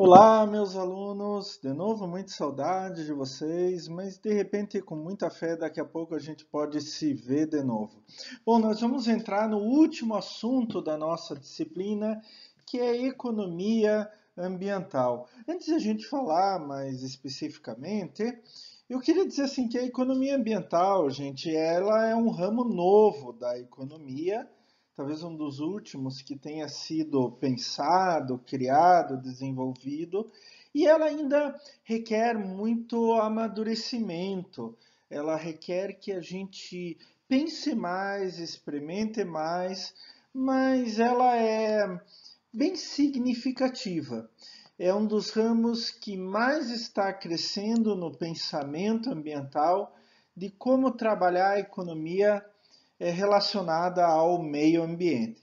Olá, meus alunos, de novo, muita saudade de vocês, mas de repente, com muita fé, daqui a pouco a gente pode se ver de novo. Bom, nós vamos entrar no último assunto da nossa disciplina, que é economia ambiental. Antes de a gente falar mais especificamente, eu queria dizer assim que a economia ambiental, gente, ela é um ramo novo da economia, talvez um dos últimos que tenha sido pensado, criado, desenvolvido, e ela ainda requer muito amadurecimento. Ela requer que a gente pense mais, experimente mais, mas ela é bem significativa. É um dos ramos que mais está crescendo no pensamento ambiental de como trabalhar a economia relacionada ao meio ambiente.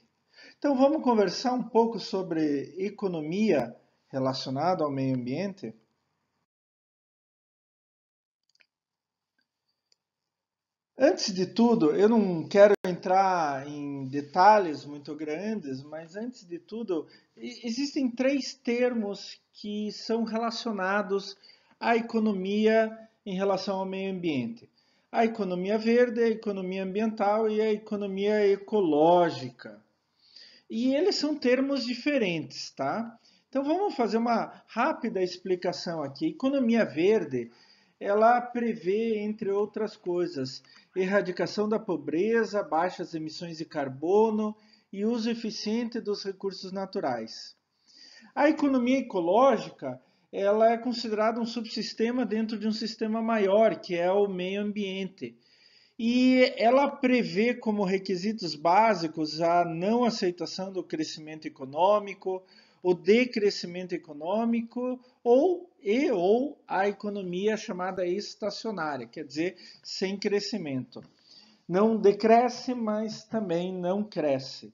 Então vamos conversar um pouco sobre economia relacionada ao meio ambiente? Antes de tudo, eu não quero entrar em detalhes muito grandes, mas antes de tudo, existem três termos que são relacionados à economia em relação ao meio ambiente: a economia verde, a economia ambiental e a economia ecológica. E eles são termos diferentes, tá? Então vamos fazer uma rápida explicação aqui. Economia verde, ela prevê, entre outras coisas, erradicação da pobreza, baixas emissões de carbono e uso eficiente dos recursos naturais. A economia ecológica, ela é considerada um subsistema dentro de um sistema maior, que é o meio ambiente. E ela prevê como requisitos básicos a não aceitação do crescimento econômico, o decrescimento econômico ou a economia chamada estacionária, quer dizer, sem crescimento. Não decresce, mas também não cresce.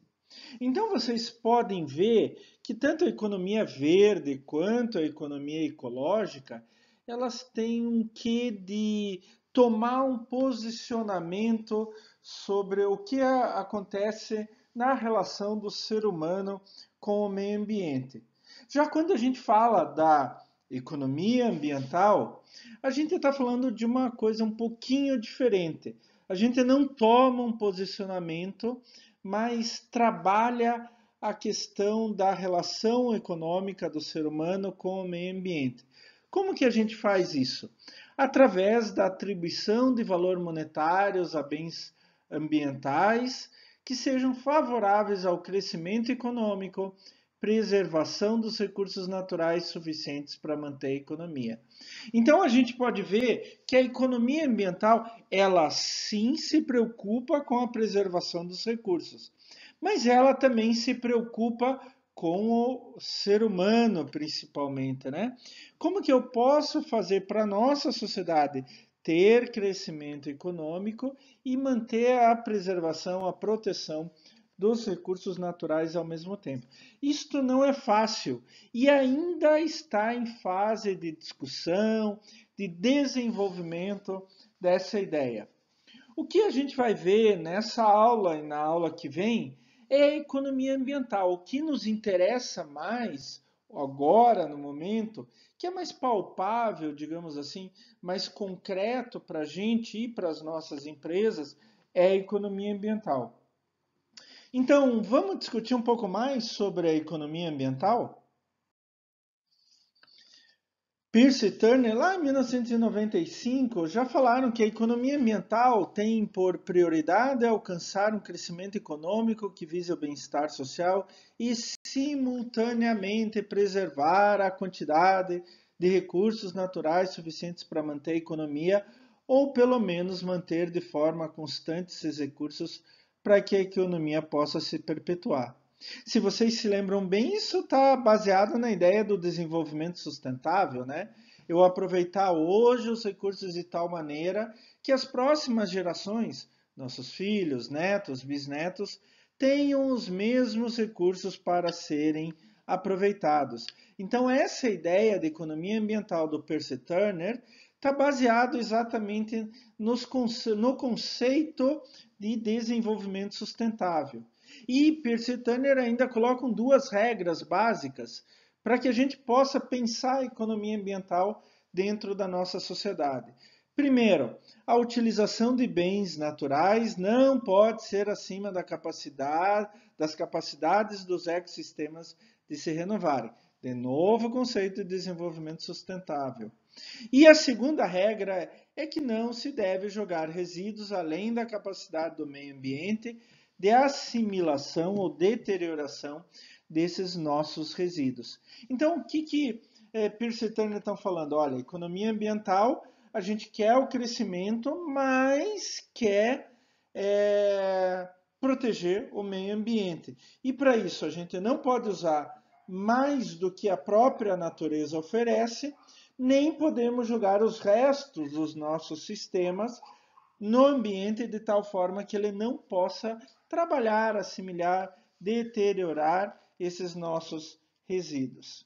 Então vocês podem ver que tanto a economia verde quanto a economia ecológica, elas têm um quê de tomar um posicionamento sobre o que acontece na relação do ser humano com o meio ambiente. Já quando a gente fala da economia ambiental, a gente está falando de uma coisa um pouquinho diferente. A gente não toma um posicionamento, mas trabalha a questão da relação econômica do ser humano com o meio ambiente. Como que a gente faz isso? Através da atribuição de valor monetários a bens ambientais que sejam favoráveis ao crescimento econômico, preservação dos recursos naturais suficientes para manter a economia. Então a gente pode ver que a economia ambiental, ela sim se preocupa com a preservação dos recursos, mas ela também se preocupa com o ser humano, principalmente, né? Como que eu posso fazer para a nossa sociedade ter crescimento econômico e manter a preservação, a proteção dos recursos naturais ao mesmo tempo? Isto não é fácil e ainda está em fase de discussão, de desenvolvimento dessa ideia. O que a gente vai ver nessa aula e na aula que vem é a economia ambiental. O que nos interessa mais agora, no momento, que é mais palpável, digamos assim, mais concreto para a gente e para as nossas empresas, é a economia ambiental. Então, vamos discutir um pouco mais sobre a economia ambiental? Pierce e Turner, lá em 1995, já falaram que a economia ambiental tem por prioridade alcançar um crescimento econômico que vise o bem-estar social e, simultaneamente, preservar a quantidade de recursos naturais suficientes para manter a economia, ou pelo menos manter de forma constante esses recursos para que a economia possa se perpetuar. Se vocês se lembram bem, isso está baseado na ideia do desenvolvimento sustentável, né? Eu aproveitar hoje os recursos de tal maneira que as próximas gerações, nossos filhos, netos, bisnetos, tenham os mesmos recursos para serem aproveitados. Então, essa ideia de economia ambiental do Percy Turner está baseado exatamente no conceito de desenvolvimento sustentável. E Percy Turner ainda colocam duas regras básicas para que a gente possa pensar a economia ambiental dentro da nossa sociedade. Primeiro, a utilização de bens naturais não pode ser acima das capacidades dos ecossistemas de se renovarem. De novo, o conceito de desenvolvimento sustentável. E a segunda regra é que não se deve jogar resíduos além da capacidade do meio ambiente de assimilação ou deterioração desses nossos resíduos. Então, o que Pearce e Turner estão falando? Olha, economia ambiental, a gente quer o crescimento, mas quer proteger o meio ambiente. E para isso, a gente não pode usar mais do que a própria natureza oferece, nem podemos jogar os restos dos nossos sistemas no ambiente de tal forma que ele não possa trabalhar, assimilar, deteriorar esses nossos resíduos.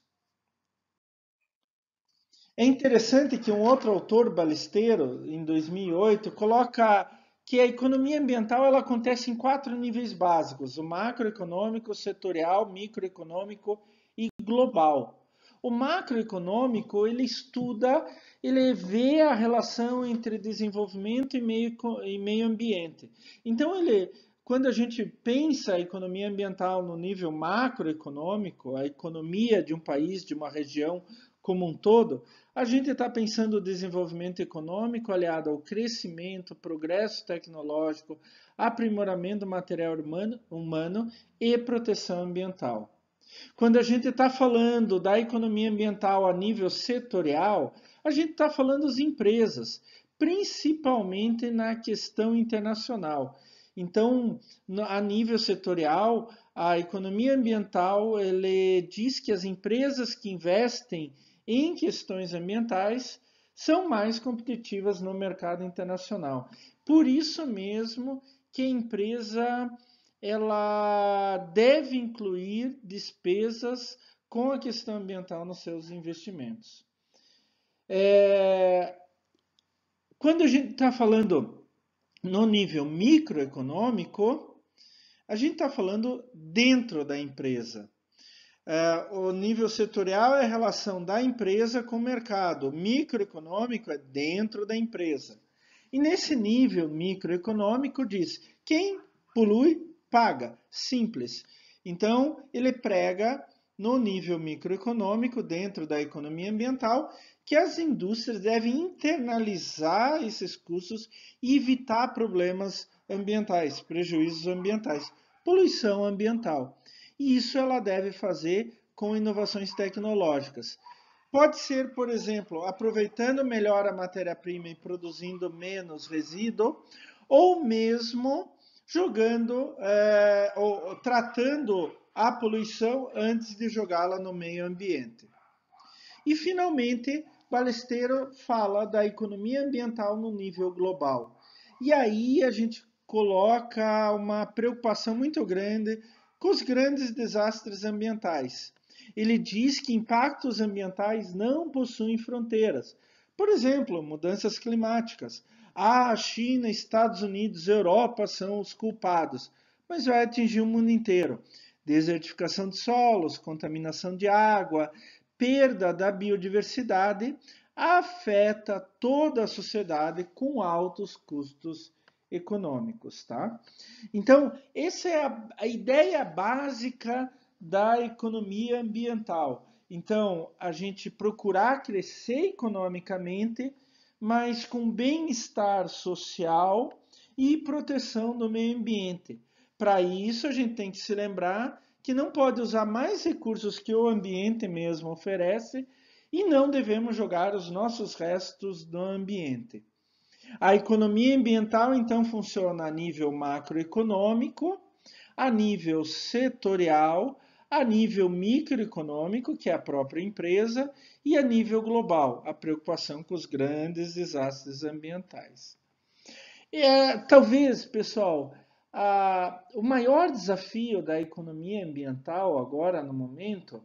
É interessante que um outro autor, Ballesteros, em 2008, coloca que a economia ambiental ela acontece em 4 níveis básicos: o macroeconômico, setorial, microeconômico e global. O macroeconômico ele estuda, ele vê a relação entre desenvolvimento e meio ambiente. Então quando a gente pensa a economia ambiental no nível macroeconômico, a economia de um país, de uma região como um todo, a gente está pensando o desenvolvimento econômico aliado ao crescimento, progresso tecnológico, aprimoramento do material humano e proteção ambiental. Quando a gente está falando da economia ambiental a nível setorial, a gente está falando das empresas, principalmente na questão internacional. Então, a nível setorial, a economia ambiental ele diz que as empresas que investem em questões ambientais são mais competitivas no mercado internacional. Por isso mesmo que a empresa ela deve incluir despesas com a questão ambiental nos seus investimentos. Quando a gente está falando no nível microeconômico, a gente está falando dentro da empresa. O nível setorial é a relação da empresa com o mercado. O microeconômico é dentro da empresa. E nesse nível microeconômico diz, quem polui, paga. Simples. Então, ele prega no nível microeconômico, dentro da economia ambiental, que as indústrias devem internalizar esses custos e evitar problemas ambientais, prejuízos ambientais, poluição ambiental. E isso ela deve fazer com inovações tecnológicas. Pode ser, por exemplo, aproveitando melhor a matéria-prima e produzindo menos resíduo, ou mesmo jogando ou tratando a poluição antes de jogá-la no meio ambiente. E, finalmente, Balesteiro fala da economia ambiental no nível global. E aí a gente coloca uma preocupação muito grande com os grandes desastres ambientais. Ele diz que impactos ambientais não possuem fronteiras. Por exemplo, mudanças climáticas. A China, Estados Unidos, Europa são os culpados, mas vai atingir o mundo inteiro. Desertificação de solos, contaminação de água, perda da biodiversidade afeta toda a sociedade com altos custos econômicos, tá? Então, essa é a ideia básica da economia ambiental. Então, a gente procurar crescer economicamente, mas com bem-estar social e proteção do meio ambiente. Para isso, a gente tem que se lembrar que não pode usar mais recursos que o ambiente mesmo oferece e não devemos jogar os nossos restos no ambiente. A economia ambiental, então, funciona a nível macroeconômico, a nível setorial, a nível microeconômico, que é a própria empresa, e a nível global, a preocupação com os grandes desastres ambientais. Talvez, pessoal, o maior desafio da economia ambiental agora, no momento,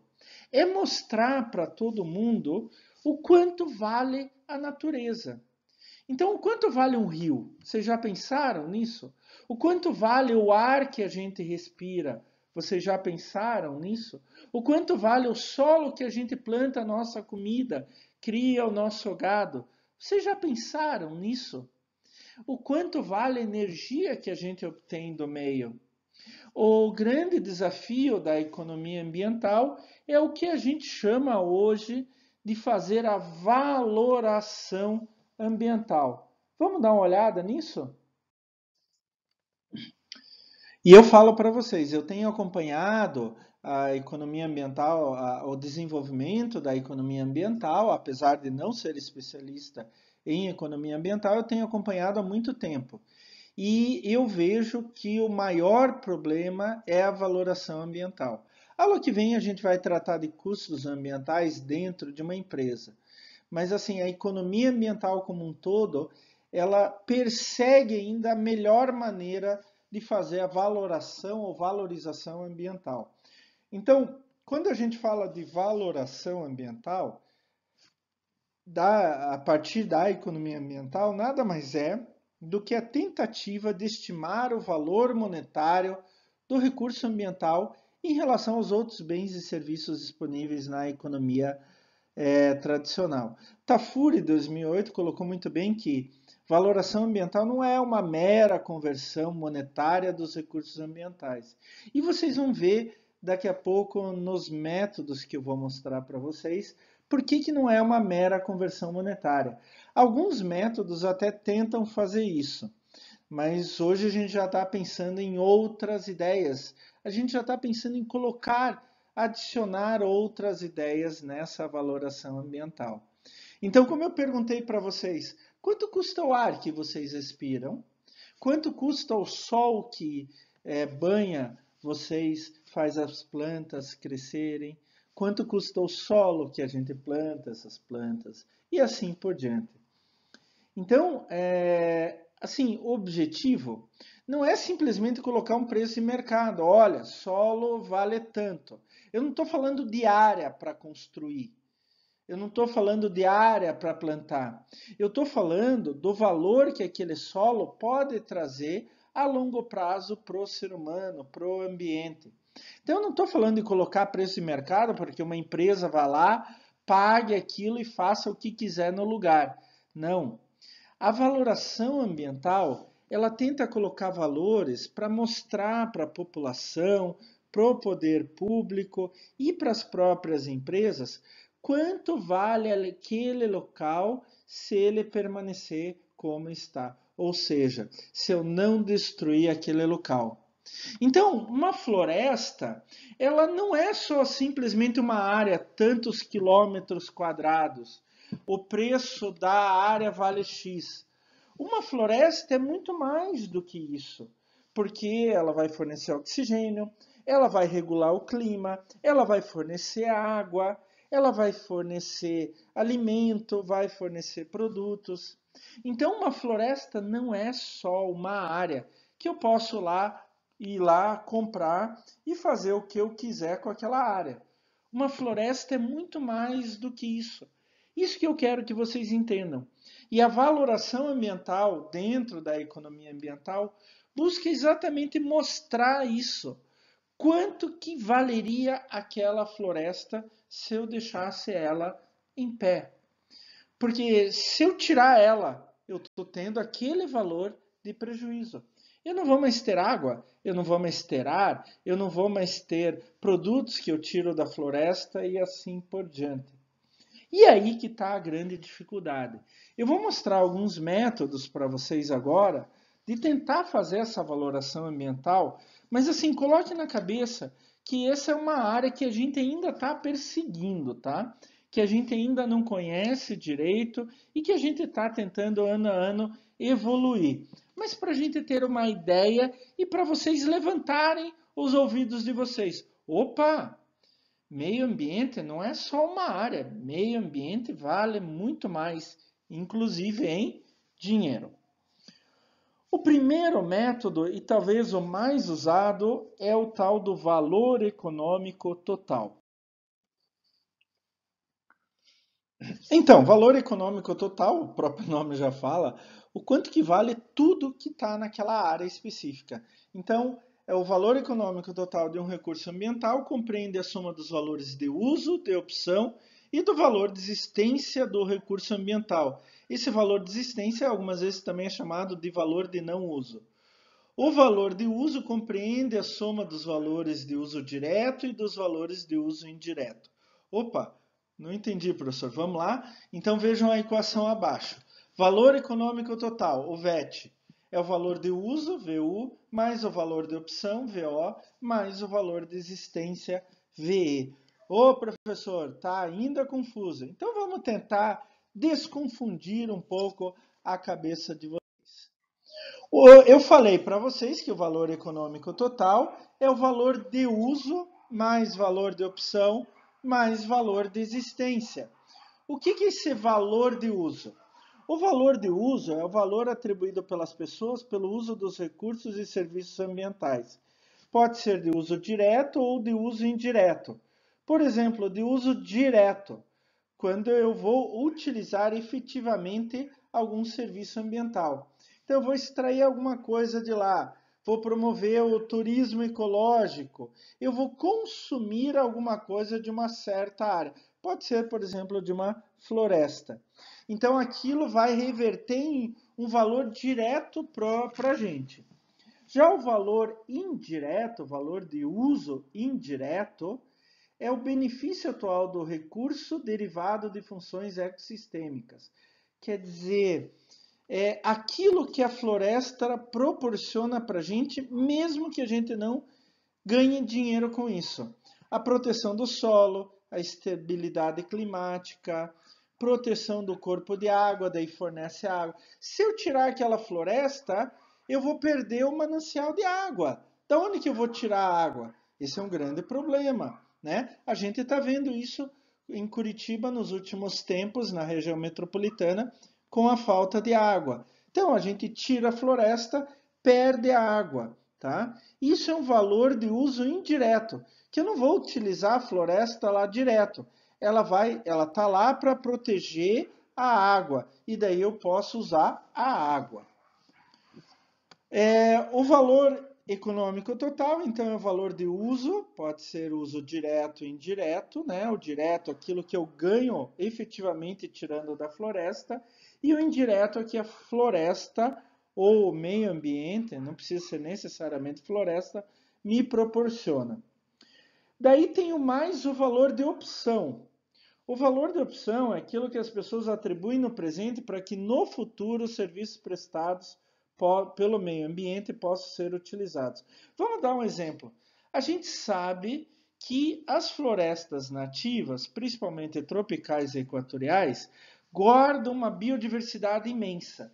é mostrar para todo mundo o quanto vale a natureza. Então, o quanto vale um rio? Vocês já pensaram nisso? O quanto vale o ar que a gente respira? Vocês já pensaram nisso? O quanto vale o solo que a gente planta a nossa comida, cria o nosso gado? Vocês já pensaram nisso? O quanto vale a energia que a gente obtém do meio? O grande desafio da economia ambiental é o que a gente chama hoje de fazer a valoração ambiental. Vamos dar uma olhada nisso? E eu falo para vocês, eu tenho acompanhado a economia ambiental, o desenvolvimento da economia ambiental, apesar de não ser especialista em economia ambiental, eu tenho acompanhado há muito tempo. E eu vejo que o maior problema é a valoração ambiental. Aula que vem a gente vai tratar de custos ambientais dentro de uma empresa. Mas assim, a economia ambiental como um todo, ela persegue ainda a melhor maneira de fazer a valoração ou valorização ambiental. Então, quando a gente fala de valoração ambiental, a partir da economia ambiental, nada mais é do que a tentativa de estimar o valor monetário do recurso ambiental em relação aos outros bens e serviços disponíveis na economia tradicional. Tafuri, 2008, colocou muito bem que valoração ambiental não é uma mera conversão monetária dos recursos ambientais. E vocês vão ver daqui a pouco nos métodos que eu vou mostrar para vocês por que não é uma mera conversão monetária. Alguns métodos até tentam fazer isso, mas hoje a gente já está pensando em outras ideias. A gente já está pensando em colocar, adicionar outras ideias nessa valoração ambiental. Então, como eu perguntei para vocês, quanto custa o ar que vocês respiram? Quanto custa o sol que banha vocês, faz as plantas crescerem? Quanto custa o solo que a gente planta essas plantas? E assim por diante. Então, assim, o objetivo não é simplesmente colocar um preço de mercado. Olha, solo vale tanto. Eu não estou falando de área para construir. Eu não estou falando de área para plantar. Eu estou falando do valor que aquele solo pode trazer a longo prazo para o ser humano, para o ambiente. Então, eu não estou falando de colocar preço de mercado porque uma empresa vá lá, pague aquilo e faça o que quiser no lugar. Não. A valoração ambiental, ela tenta colocar valores para mostrar para a população, para o poder público e para as próprias empresas quanto vale aquele local se ele permanecer como está. Ou seja, se eu não destruir aquele local. Então, uma floresta, ela não é só simplesmente uma área, tantos quilômetros quadrados. O preço da área vale X. Uma floresta é muito mais do que isso, porque ela vai fornecer oxigênio, ela vai regular o clima, ela vai fornecer água, ela vai fornecer alimento, vai fornecer produtos. Então, uma floresta não é só uma área que eu posso ir lá comprar e fazer o que eu quiser com aquela área. Uma floresta é muito mais do que isso. Isso que eu quero que vocês entendam. E a valoração ambiental dentro da economia ambiental busca exatamente mostrar isso. Quanto que valeria aquela floresta se eu deixasse ela em pé? Porque se eu tirar ela, eu estou tendo aquele valor de prejuízo. Eu não vou mais ter água, eu não vou mais ter ar, eu não vou mais ter produtos que eu tiro da floresta e assim por diante. E aí que está a grande dificuldade. Eu vou mostrar alguns métodos para vocês agora de tentar fazer essa valoração ambiental, mas assim, coloque na cabeça que essa é uma área que a gente ainda está perseguindo, tá? Que a gente ainda não conhece direito e que a gente está tentando ano a ano evoluir. Mas para a gente ter uma ideia e para vocês levantarem os ouvidos de vocês. Opa! Meio ambiente não é só uma área, meio ambiente vale muito mais, inclusive em dinheiro. O primeiro método, e talvez o mais usado, é o tal do valor econômico total. Então, valor econômico total, o próprio nome já fala, o quanto que vale tudo que está naquela área específica. Então, é o valor econômico total de um recurso ambiental, compreende a soma dos valores de uso, de opção e do valor de existência do recurso ambiental. Esse valor de existência algumas vezes também é chamado de valor de não uso. O valor de uso compreende a soma dos valores de uso direto e dos valores de uso indireto. Opa, não entendi, professor. Vamos lá? Então vejam a equação abaixo. Valor econômico total, o VET, é o valor de uso, VU, mais o valor de opção, VO, mais o valor de existência, VE. Ô, professor, está ainda confuso. Então vamos tentar desconfundir um pouco a cabeça de vocês. Eu falei para vocês que o valor econômico total é o valor de uso mais valor de opção mais valor de existência. O que é esse valor de uso? O valor de uso é o valor atribuído pelas pessoas pelo uso dos recursos e serviços ambientais. Pode ser de uso direto ou de uso indireto. Por exemplo, de uso direto, quando eu vou utilizar efetivamente algum serviço ambiental. Então, eu vou extrair alguma coisa de lá, vou promover o turismo ecológico, eu vou consumir alguma coisa de uma certa área. Pode ser, por exemplo, de uma floresta. Então, aquilo vai reverter em um valor direto para a gente. Já o valor indireto, o valor de uso indireto, é o benefício atual do recurso derivado de funções ecossistêmicas. Quer dizer, é aquilo que a floresta proporciona para a gente, mesmo que a gente não ganhe dinheiro com isso. A proteção do solo, a estabilidade climática, proteção do corpo de água, daí fornece água. Se eu tirar aquela floresta, eu vou perder o manancial de água. Da onde que eu vou tirar a água? Esse é um grande problema, né? A gente está vendo isso em Curitiba nos últimos tempos, na região metropolitana, com a falta de água. Então, a gente tira a floresta, perde a água, tá? Isso é um valor de uso indireto, que eu não vou utilizar a floresta lá direto. Ela tá lá para proteger a água, e daí eu posso usar a água. O valor econômico total, então, é o valor de uso, pode ser uso direto e indireto, né? O direto, aquilo que eu ganho efetivamente tirando da floresta, e o indireto é que a floresta ou o meio ambiente, não precisa ser necessariamente floresta, me proporciona. Daí tenho mais o valor de opção. O valor de opção é aquilo que as pessoas atribuem no presente para que no futuro os serviços prestados pelo meio ambiente possam ser utilizados. Vamos dar um exemplo. A gente sabe que as florestas nativas, principalmente tropicais e equatoriais, guardam uma biodiversidade imensa.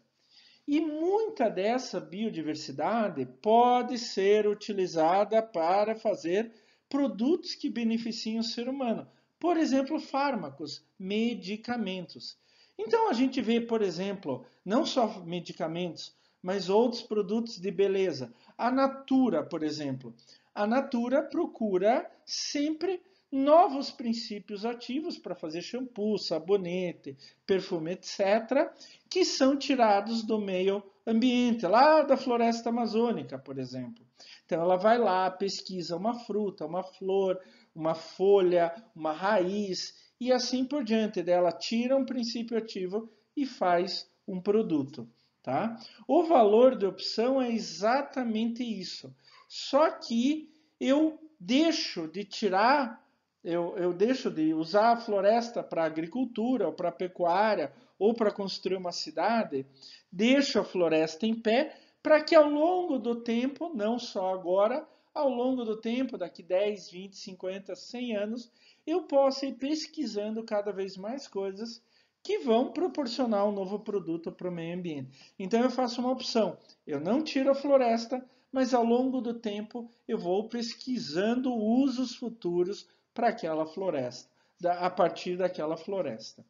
E muita dessa biodiversidade pode ser utilizada para fazer produtos que beneficiem o ser humano. Por exemplo, fármacos, medicamentos. Então a gente vê, por exemplo, não só medicamentos, mas outros produtos de beleza. A Natura, por exemplo. A Natura procura sempre novos princípios ativos para fazer shampoo, sabonete, perfume, etc., que são tirados do meio ambiente, lá da floresta amazônica, por exemplo. Então ela vai lá, pesquisa uma fruta, uma flor, uma folha, uma raiz e assim por diante. Ela tira um princípio ativo e faz um produto. Tá? O valor de opção é exatamente isso. Só que eu deixo de tirar, eu deixo de usar a floresta para agricultura, ou para pecuária, ou para construir uma cidade, deixo a floresta em pé para que ao longo do tempo, não só agora, ao longo do tempo, daqui 10, 20, 50, 100 anos, eu possa ir pesquisando cada vez mais coisas que vão proporcionar um novo produto para o meio ambiente. Então eu faço uma opção, eu não tiro a floresta, mas ao longo do tempo eu vou pesquisando usos futuros para aquela floresta, a partir daquela floresta.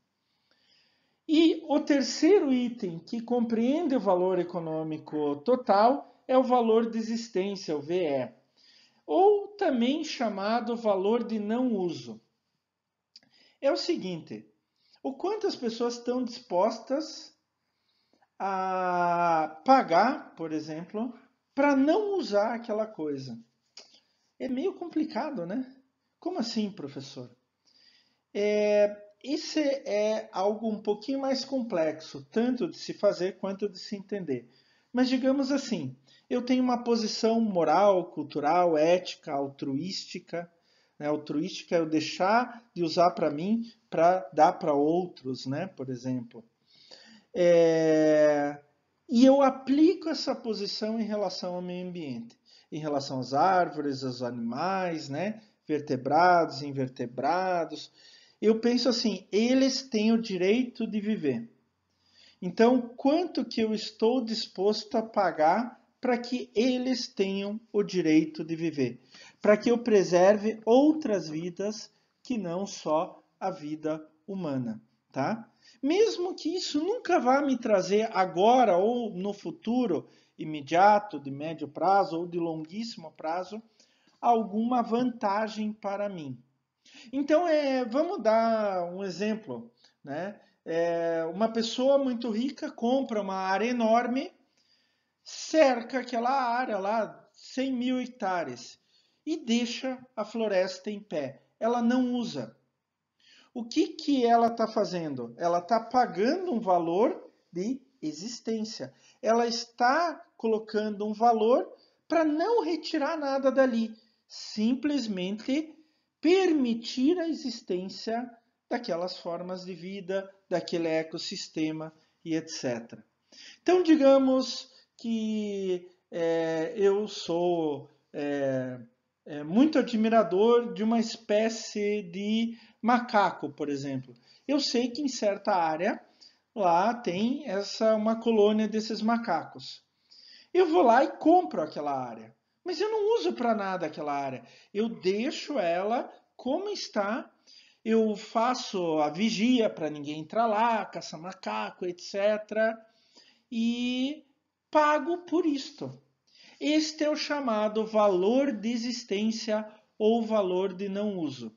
E o terceiro item que compreende o valor econômico total é o valor de existência, o VE, ou também chamado valor de não uso. É o seguinte, o quanto as pessoas estão dispostas a pagar, por exemplo, para não usar aquela coisa. É meio complicado, né? Como assim, professor? Isso é algo um pouquinho mais complexo, tanto de se fazer quanto de se entender. Mas digamos assim, eu tenho uma posição moral, cultural, ética, altruística. Né? Altruística é eu deixar de usar para mim para dar para outros, né? Por exemplo. E eu aplico essa posição em relação ao meio ambiente, em relação às árvores, aos animais, né? Vertebrados, invertebrados. Eu penso assim, eles têm o direito de viver. Então, quanto que eu estou disposto a pagar para que eles tenham o direito de viver? Para que eu preserve outras vidas que não só a vida humana, tá? Mesmo que isso nunca vá me trazer agora ou no futuro imediato, de médio prazo ou de longuíssimo prazo, alguma vantagem para mim. Então, vamos dar um exemplo, né? Uma pessoa muito rica compra uma área enorme, cerca aquela área lá, 100 mil hectares, e deixa a floresta em pé. Ela não usa. O que ela está fazendo? Ela está pagando um valor de existência. Ela está colocando um valor para não retirar nada dali, simplesmente permitir a existência daquelas formas de vida, daquele ecossistema e etc. Então, digamos que eu sou muito admirador de uma espécie de macaco, por exemplo. Eu sei que em certa área lá tem uma colônia desses macacos. Eu vou lá e compro aquela área. Mas eu não uso para nada aquela área. Eu deixo ela como está. Eu faço a vigia para ninguém entrar lá, caça macaco, etc. E pago por isto. Este é o chamado valor de existência ou valor de não uso.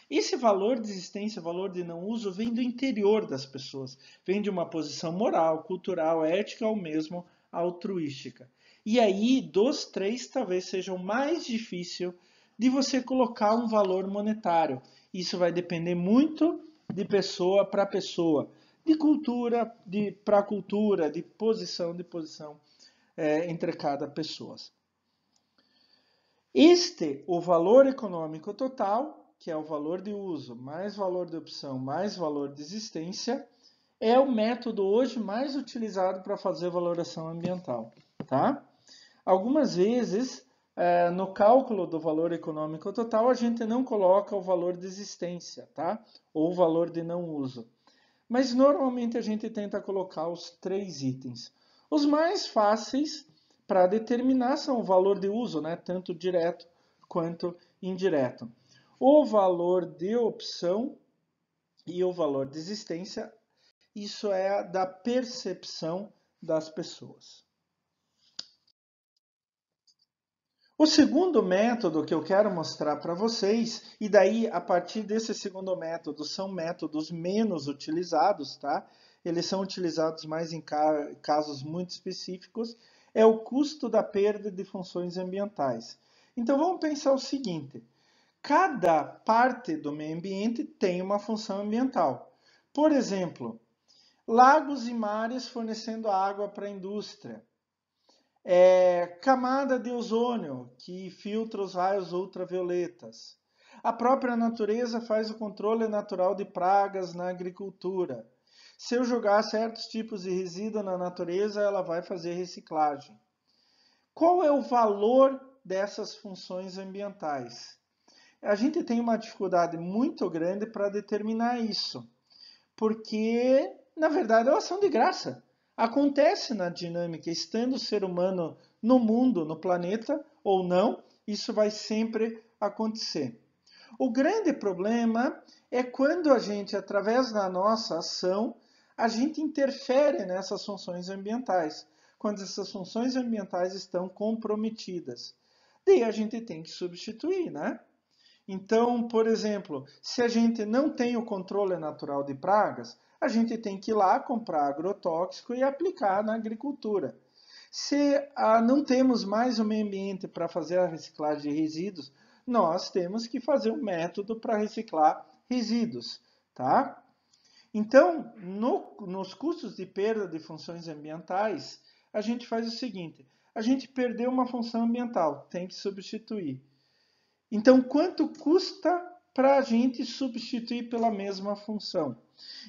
Esse valor de existência, valor de não uso, vem do interior das pessoas, vem de uma posição moral, cultural, ética ou mesmo altruística. E aí, dos três, talvez seja o mais difícil de você colocar um valor monetário. Isso vai depender muito de pessoa para pessoa, de cultura para cultura, de posição entre cada pessoa. O valor econômico total, que é o valor de uso, mais valor de opção, mais valor de existência, é o método hoje mais utilizado para fazer valoração ambiental. Tá? Algumas vezes, no cálculo do valor econômico total, a gente não coloca o valor de existência, tá? Ou o valor de não uso. Mas normalmente a gente tenta colocar os três itens. Os mais fáceis para determinar são o valor de uso, né? Tanto direto quanto indireto. O valor de opção e o valor de existência, isso é da percepção das pessoas. O segundo método que eu quero mostrar para vocês, e daí a partir desse segundo método são métodos menos utilizados, tá? Eles são utilizados mais em casos muito específicos, é o custo da perda de funções ambientais. Então vamos pensar o seguinte: cada parte do meio ambiente tem uma função ambiental. Por exemplo, lagos e mares fornecendo água para a indústria. Camada de ozônio, que filtra os raios ultravioletas. A própria natureza faz o controle natural de pragas na agricultura. Se eu jogar certos tipos de resíduo na natureza, ela vai fazer reciclagem. Qual é o valor dessas funções ambientais? A gente tem uma dificuldade muito grande para determinar isso, porque, na verdade, elas são de graça. Acontece na dinâmica, estando o ser humano no mundo, no planeta ou não, isso vai sempre acontecer. O grande problema é quando a gente, através da nossa ação, a gente interfere nessas funções ambientais, quando essas funções ambientais estão comprometidas. Daí a gente tem que substituir, né? Então, por exemplo, se a gente não tem o controle natural de pragas, a gente tem que ir lá comprar agrotóxico e aplicar na agricultura. Se não temos mais o meio ambiente para fazer a reciclagem de resíduos, nós temos que fazer um método para reciclar resíduos, tá? Então, nos custos de perda de funções ambientais, a gente faz o seguinte: a gente perdeu uma função ambiental, tem que substituir. Então, quanto custa para a gente substituir pela mesma função?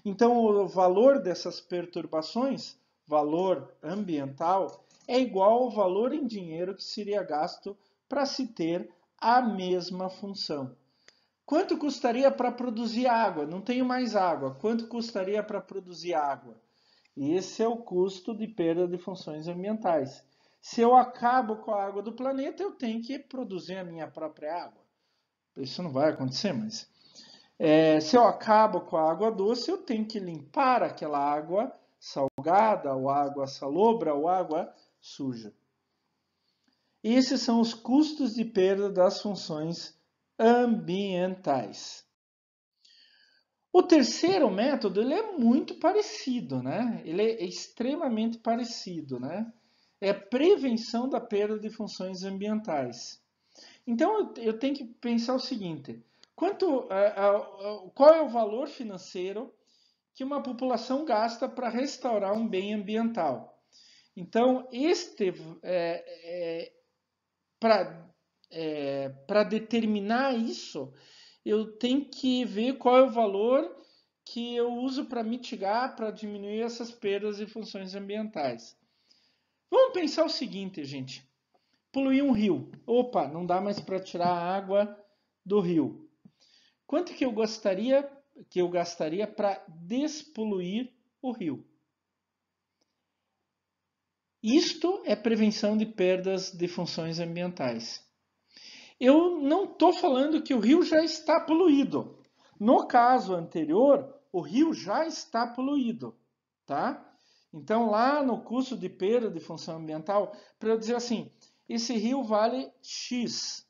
Então, o valor dessas perturbações, valor ambiental, é igual ao valor em dinheiro que seria gasto para se ter a mesma função. Quanto custaria para produzir água? Não tenho mais água. Quanto custaria para produzir água? Esse é o custo de perda de funções ambientais. Se eu acabo com a água do planeta, eu tenho que produzir a minha própria água. Isso não vai acontecer, mas se eu acabo com a água doce, eu tenho que limpar aquela água salgada, ou água salobra, ou água suja. Esses são os custos de perda das funções ambientais. O terceiro método, ele é muito parecido, né? Ele é extremamente parecido, né? É a prevenção da perda de funções ambientais. Então, eu tenho que pensar o seguinte: qual é o valor financeiro que uma população gasta para restaurar um bem ambiental? Então, para determinar isso, eu tenho que ver qual é o valor que eu uso para mitigar, para diminuir essas perdas e funções ambientais. Vamos pensar o seguinte, gente. Poluir um rio. Opa, não dá mais para tirar a água do rio. Quanto que eu gastaria para despoluir o rio? Isto é prevenção de perdas de funções ambientais. Eu não estou falando que o rio já está poluído. No caso anterior, o rio já está poluído, tá? Então, lá no custo de perda de função ambiental, para eu dizer assim, esse rio vale X.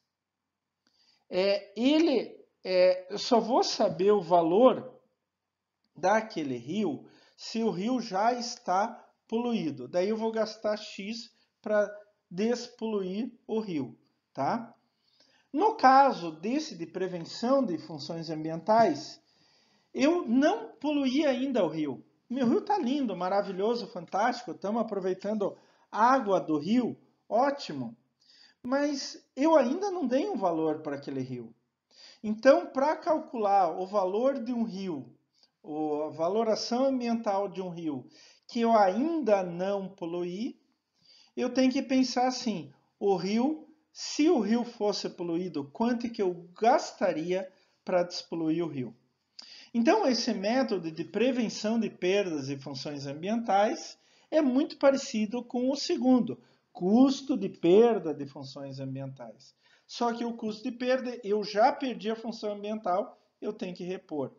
Eu só vou saber o valor daquele rio se o rio já está poluído. Daí eu vou gastar X para despoluir o rio, tá? No caso desse de prevenção de funções ambientais, eu não poluí ainda o rio. Meu rio está lindo, maravilhoso, fantástico, estamos aproveitando a água do rio, ótimo. Mas eu ainda não dei um valor para aquele rio. Então, para calcular o valor de um rio, a valoração ambiental de um rio que eu ainda não poluí, eu tenho que pensar assim: se o rio fosse poluído, quanto que eu gastaria para despoluir o rio? Então, esse método de prevenção de perdas e funções ambientais é muito parecido com o segundo, custo de perda de funções ambientais. Só que o custo de perda, eu já perdi a função ambiental, eu tenho que repor.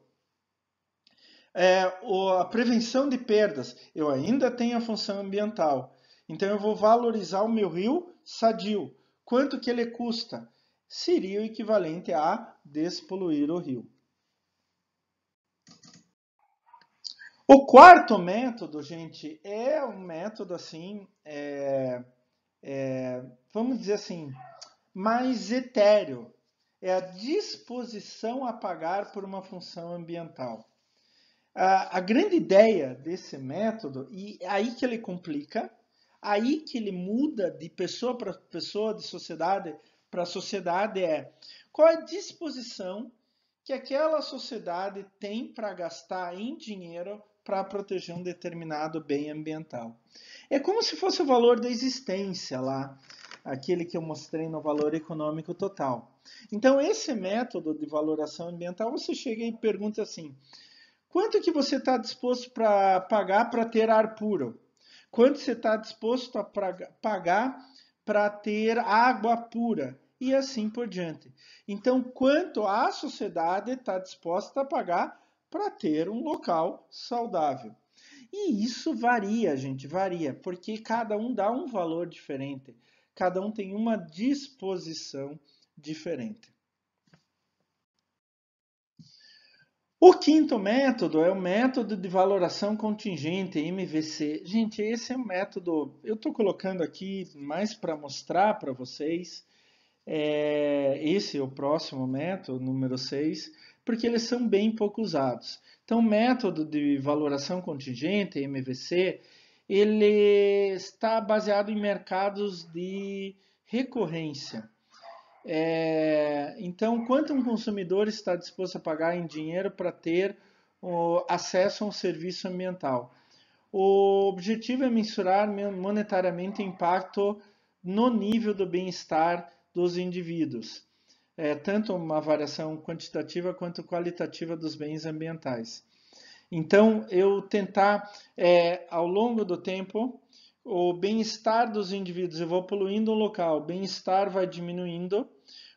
A prevenção de perdas, eu ainda tenho a função ambiental. Então eu vou valorizar o meu rio sadio. Quanto que ele custa? Seria o equivalente a despoluir o rio. O quarto método, gente, é um método assim, vamos dizer assim, mais etéreo. É a disposição a pagar por uma função ambiental. A grande ideia desse método, e é aí que ele complica, aí que ele muda de pessoa para pessoa, de sociedade para sociedade, é qual é a disposição que aquela sociedade tem para gastar em dinheiro para proteger um determinado bem ambiental. É como se fosse o valor da existência lá, aquele que eu mostrei no valor econômico total. Então, esse método de valoração ambiental, você chega e pergunta assim: quanto que você está disposto para pagar para ter ar puro? Quanto você está disposto a pagar para ter água pura? E assim por diante. Então, quanto a sociedade está disposta a pagar para ter um local saudável? E isso varia, gente, varia, porque cada um dá um valor diferente, cada um tem uma disposição diferente. O quinto método é o método de valoração contingente, MVC. Gente, esse é um método, eu estou colocando aqui mais para mostrar para vocês. Esse é o próximo método, número 6, porque eles são bem pouco usados. Então, o método de valoração contingente, MVC, ele está baseado em mercados de recorrência. Então, quanto um consumidor está disposto a pagar em dinheiro para ter acesso a um serviço ambiental? O objetivo é mensurar monetariamente o impacto no nível do bem-estar dos indivíduos, tanto uma variação quantitativa quanto qualitativa dos bens ambientais. Então, eu tentar, ao longo do tempo, o bem-estar dos indivíduos, eu vou poluindo o local, o bem-estar vai diminuindo,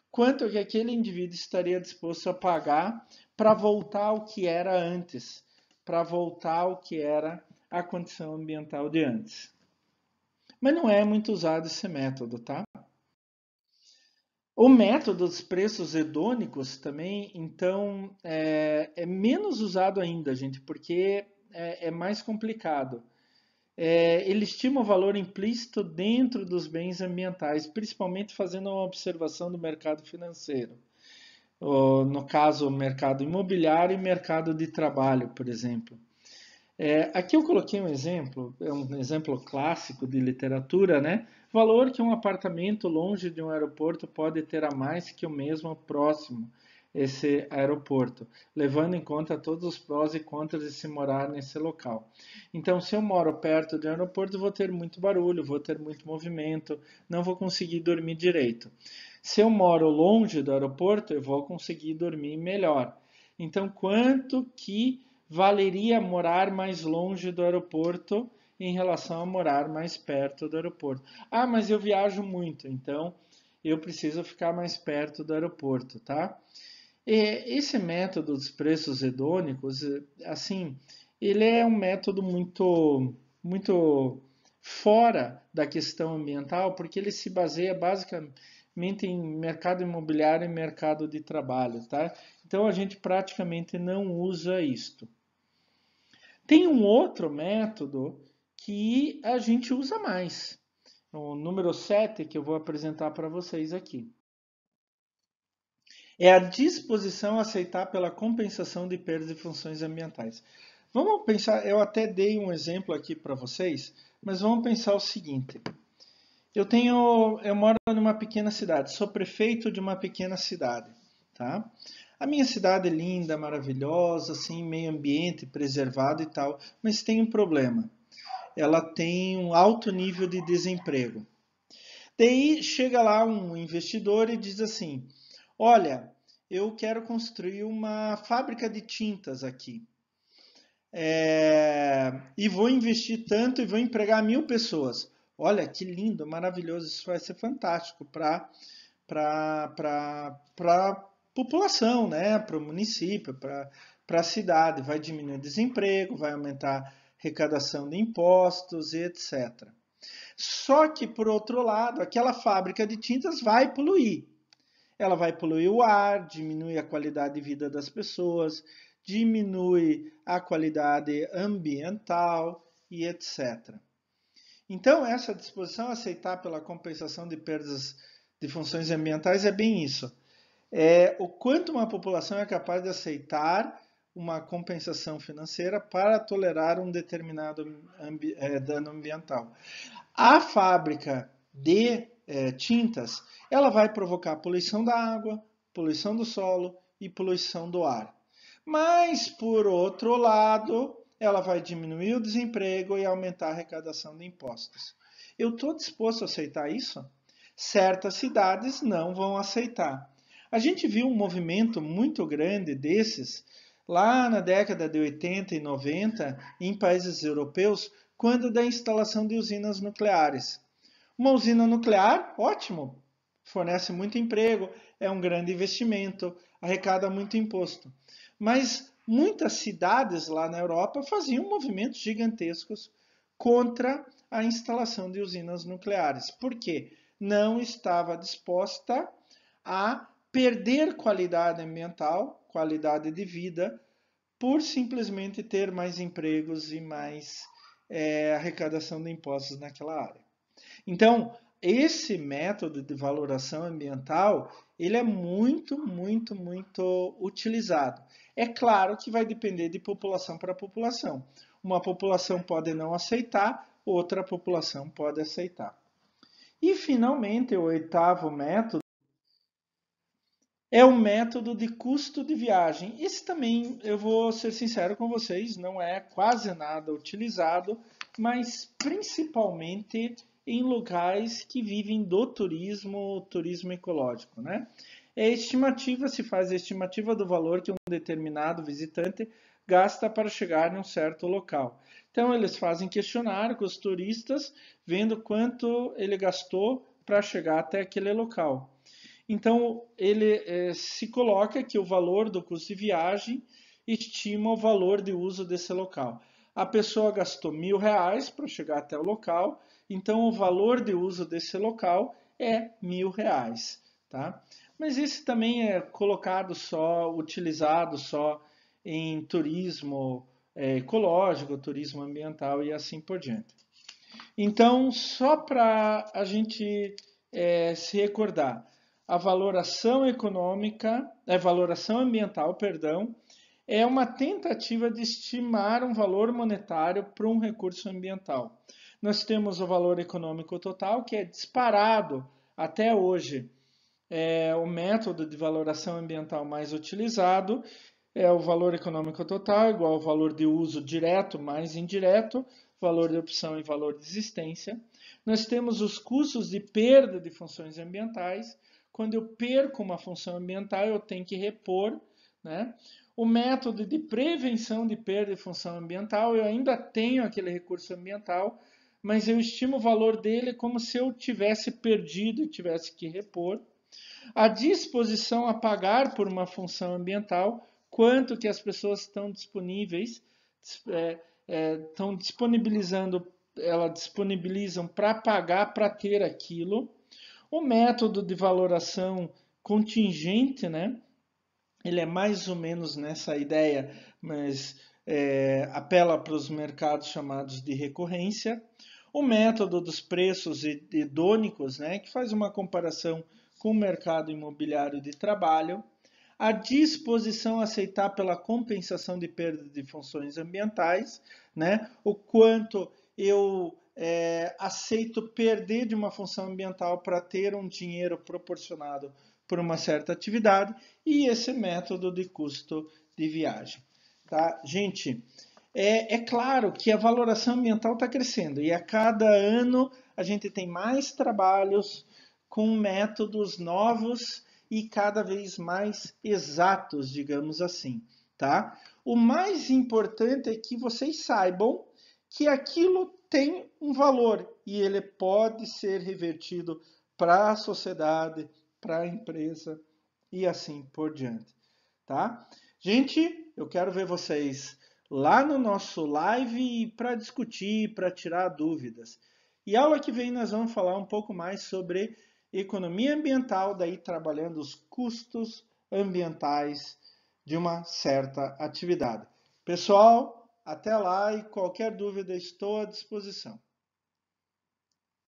quanto que aquele indivíduo estaria disposto a pagar para voltar ao que era antes, para voltar ao que era a condição ambiental de antes. Mas não é muito usado esse método, tá? O método dos preços hedônicos também, então, é menos usado ainda, gente, porque é mais complicado. Ele estima o valor implícito dentro dos bens ambientais, principalmente fazendo uma observação do mercado financeiro. No caso, o mercado imobiliário e mercado de trabalho, por exemplo. Aqui eu coloquei um exemplo, é um exemplo clássico de literatura, né? Valor que um apartamento longe de um aeroporto pode ter a mais que o mesmo próximo esse aeroporto, levando em conta todos os prós e contras de se morar nesse local. Então, se eu moro perto de um aeroporto, vou ter muito barulho, vou ter muito movimento, não vou conseguir dormir direito. Se eu moro longe do aeroporto, eu vou conseguir dormir melhor. Então, quanto que valeria morar mais longe do aeroporto em relação a morar mais perto do aeroporto? Ah, mas eu viajo muito, então eu preciso ficar mais perto do aeroporto, tá? Esse método dos preços hedônicos, assim, ele é um método muito fora da questão ambiental, porque ele se baseia basicamente em mercado imobiliário e mercado de trabalho, tá? Então a gente praticamente não usa isto. Tem um outro método que a gente usa mais, o número 7 que eu vou apresentar para vocês aqui. É a disposição a aceitar pela compensação de perdas de funções ambientais. Vamos pensar, eu até dei um exemplo aqui para vocês, mas vamos pensar o seguinte. Eu moro numa pequena cidade, sou prefeito de uma pequena cidade, tá? A minha cidade é linda, maravilhosa, assim, meio ambiente preservado e tal, mas tem um problema. Ela tem um alto nível de desemprego. Daí chega lá um investidor e diz assim: olha, eu quero construir uma fábrica de tintas aqui. E vou investir tanto e vou empregar 1.000 pessoas. Olha que lindo, maravilhoso, isso vai ser fantástico para a população, né? Para o município, para a cidade. Vai diminuir o desemprego, vai aumentar a arrecadação de impostos e etc. Só que, por outro lado, aquela fábrica de tintas vai poluir. Ela vai poluir o ar, diminui a qualidade de vida das pessoas, diminui a qualidade ambiental e etc. Então, essa disposição a aceitar pela compensação de perdas de funções ambientais é bem isso. É o quanto uma população é capaz de aceitar uma compensação financeira para tolerar um determinado dano ambiental. A fábrica de tintas, ela vai provocar poluição da água, poluição do solo e poluição do ar. Mas, por outro lado, ela vai diminuir o desemprego e aumentar a arrecadação de impostos. Eu estou disposto a aceitar isso? Certas cidades não vão aceitar. A gente viu um movimento muito grande desses lá na década de 80 e 90 em países europeus, quando da instalação de usinas nucleares. Uma usina nuclear, ótimo, fornece muito emprego, é um grande investimento, arrecada muito imposto. Mas muitas cidades lá na Europa faziam movimentos gigantescos contra a instalação de usinas nucleares. Por quê? Não estava disposta a perder qualidade ambiental, qualidade de vida, por simplesmente ter mais empregos e mais arrecadação de impostos naquela área. Então, esse método de valoração ambiental, ele é muito, muito, muito utilizado. É claro que vai depender de população para população. Uma população pode não aceitar, outra população pode aceitar. E, finalmente, o oitavo método é o método de custo de viagem. Esse também, eu vou ser sincero com vocês, não é quase nada utilizado, mas principalmente em locais que vivem do turismo, turismo ecológico, né? É estimativa, se faz a estimativa do valor que um determinado visitante gasta para chegar em um certo local. Então, eles fazem questionário com os turistas, vendo quanto ele gastou para chegar até aquele local. Então, ele se coloca que o valor do custo de viagem estima o valor de uso desse local. A pessoa gastou R$ 1.000 para chegar até o local, então o valor de uso desse local é R$ 1.000, tá? Mas esse também é colocado só, utilizado só em turismo ecológico, turismo ambiental e assim por diante. Então, só para a gente se recordar, a valoração econômica, valoração ambiental, perdão, é uma tentativa de estimar um valor monetário para um recurso ambiental. Nós temos o valor econômico total, que é disparado até hoje. É o método de valoração ambiental mais utilizado é o valor econômico total igual ao valor de uso direto mais indireto, valor de opção e valor de existência. Nós temos os custos de perda de funções ambientais. Quando eu perco uma função ambiental, eu tenho que repor, né? O método de prevenção de perda de função ambiental, eu ainda tenho aquele recurso ambiental, mas eu estimo o valor dele como se eu tivesse perdido e tivesse que repor. A disposição a pagar por uma função ambiental, quanto que as pessoas estão disponíveis, estão disponibilizando, elas disponibilizam para pagar para ter aquilo. O método de valoração contingente, né? Ele é mais ou menos nessa ideia, mas apela para os mercados chamados de recorrência. O método dos preços hedônicos, né, que faz uma comparação com o mercado imobiliário de trabalho. A disposição a aceitar pela compensação de perda de funções ambientais, né, o quanto eu aceito perder de uma função ambiental para ter um dinheiro proporcionado por uma certa atividade, e esse método de custo de viagem. Tá? Gente, é claro que a valoração ambiental está crescendo e a cada ano a gente tem mais trabalhos com métodos novos e cada vez mais exatos, digamos assim. Tá? O mais importante é que vocês saibam que aquilo tem um valor e ele pode ser revertido para a sociedade, para a empresa e assim por diante, tá? Gente, eu quero ver vocês lá no nosso live para discutir, para tirar dúvidas. E aula que vem nós vamos falar um pouco mais sobre economia ambiental, daí trabalhando os custos ambientais de uma certa atividade. Pessoal, até lá e qualquer dúvida estou à disposição.